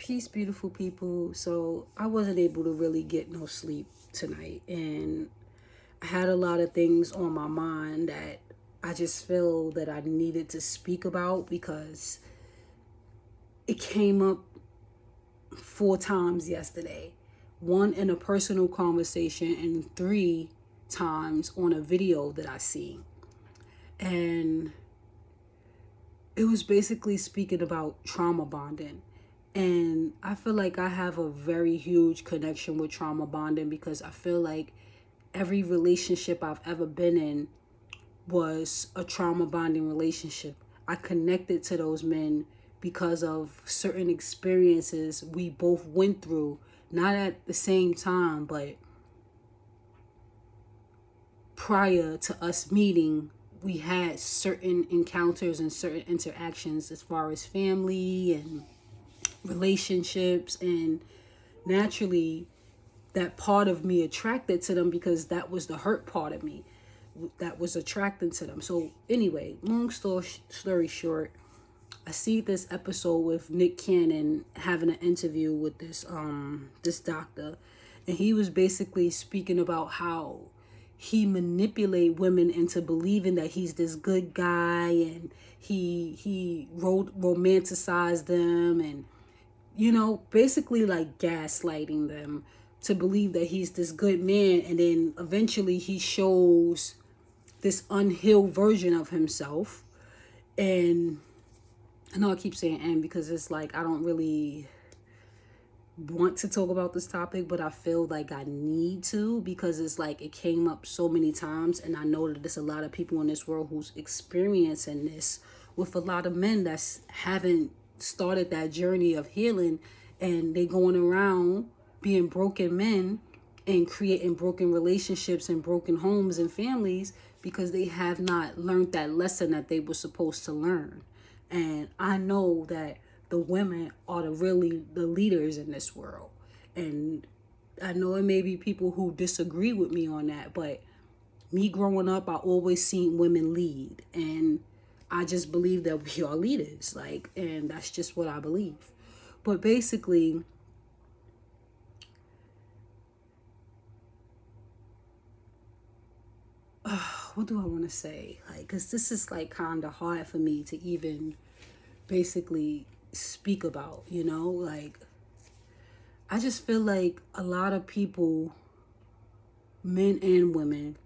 Peace, beautiful people. So I wasn't able to really get no sleep tonight, and I had a lot of things on my mind that I just feel that I needed to speak about because it came up 4 times yesterday. One in a personal conversation, and 3 times on a video that I see. And it was basically speaking about trauma bonding. And I feel like I have a very huge connection with trauma bonding because I feel like every relationship I've ever been in was a trauma bonding relationship. I connected to those men because of certain experiences we both went through, not at the same time, but prior to us meeting, we had certain encounters and certain interactions as far as family and relationships, and naturally that part of me attracted to them because that was the hurt part of me that was attracted to them. So anyway, long story short, I see this episode with Nick Cannon having an interview with this doctor, and he was basically speaking about how he manipulate women into believing that he's this good guy, and he romanticized them, and basically like gaslighting them to believe that he's this good man. And then eventually he shows this unhealed version of himself. And I know I keep saying "and" because it's like I don't really want to talk about this topic, but I feel like I need to because it's like it came up so many times, and I know that there's a lot of people in this world who's experiencing this with a lot of men that haven't started that journey of healing, and they going around being broken men and creating broken relationships and broken homes and families because they have not learned that lesson that they were supposed to learn. And I know that the women are the leaders in this world. And I know it may be people who disagree with me on that, but me growing up, I always seen women lead. And I just believe that we are leaders. And that's just what I believe. But basically, what do I want to say? Because this is kind of hard for me to even basically speak about, I just feel like a lot of people, men and women,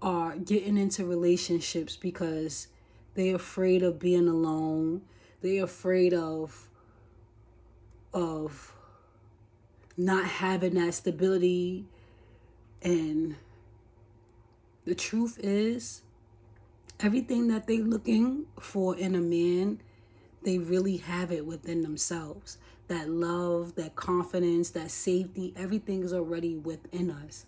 are getting into relationships because they're afraid of being alone. They're afraid of not having that stability. And the truth is, everything that they're looking for in a man, they really have it within themselves. That love, that confidence, that safety, everything is already within us.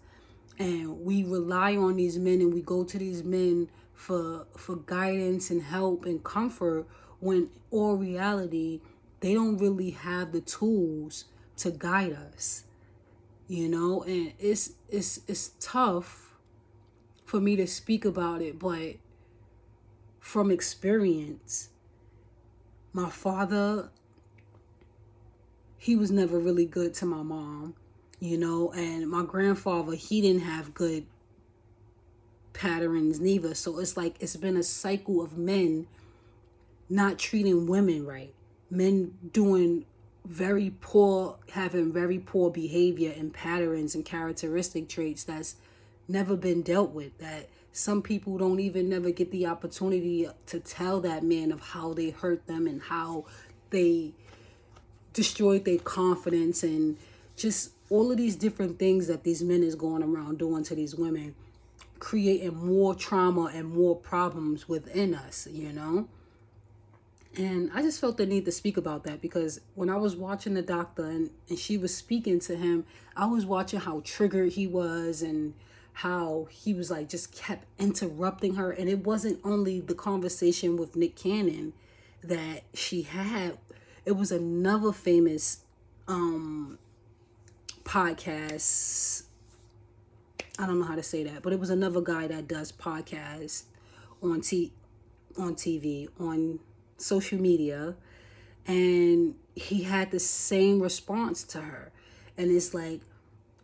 And we rely on these men, and we go to these men for guidance and help and comfort, when all reality, they don't really have the tools to guide us. And it's tough for me to speak about it, but from experience, my father, he was never really good to my mom, and my grandfather, he didn't have good patterns neither. So it's like it's been a cycle of men not treating women right, men doing having very poor behavior and patterns and characteristic traits that's never been dealt with, that some people don't even never get the opportunity to tell that man of how they hurt them and how they destroyed their confidence, and just all of these different things that these men is going around doing to these women, creating more trauma and more problems within us, And I just felt the need to speak about that because when I was watching the doctor and she was speaking to him, I was watching how triggered he was and how he was just kept interrupting her. And it wasn't only the conversation with Nick Cannon that she had. It was another famous podcast. I don't know how to say that, but it was another guy that does podcasts on TV, on social media. And he had the same response to her. And it's like,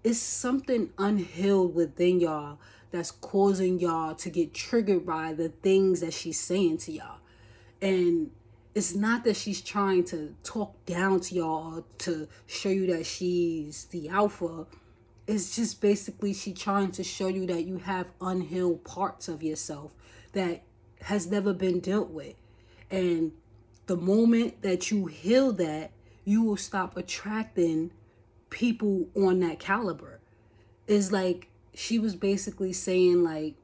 it's something unhealed within y'all that's causing y'all to get triggered by the things that she's saying to y'all. And it's not that she's trying to talk down to y'all or to show you that she's the alpha. It's just basically she trying to show you that you have unhealed parts of yourself that has never been dealt with. And the moment that you heal that, you will stop attracting people on that caliber. It's like she was basically saying like,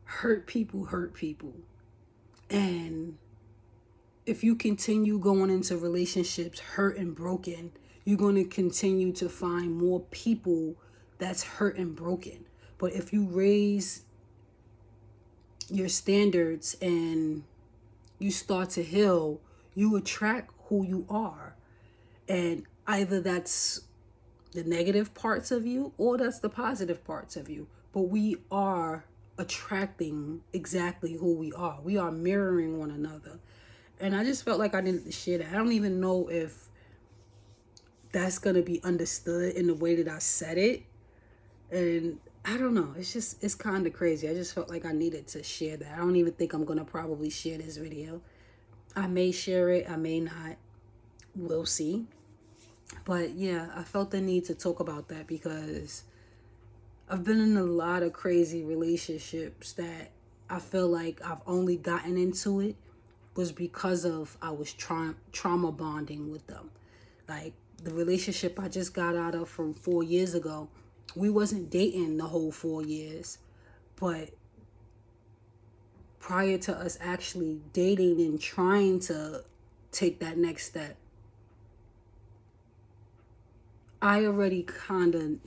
hurt people. And if you continue going into relationships hurt and broken, you're going to continue to find more people that's hurt and broken. But if you raise your standards and you start to heal, you attract who you are. And either that's the negative parts of you or that's the positive parts of you. But we are attracting exactly who we are. We are mirroring one another. And I just felt like I needed to share that. I don't even know if that's going to be understood in the way that I said it. And I don't know. It's kind of crazy. I just felt like I needed to share that. I don't even think I'm going to probably share this video. I may share it. I may not. We'll see. But yeah, I felt the need to talk about that because I've been in a lot of crazy relationships that I feel like I've only gotten into it was because of I was trauma bonding with them. Like the relationship I just got out of from 4 years ago, we wasn't dating the whole 4 years, but prior to us actually dating and trying to take that next step, I already kind of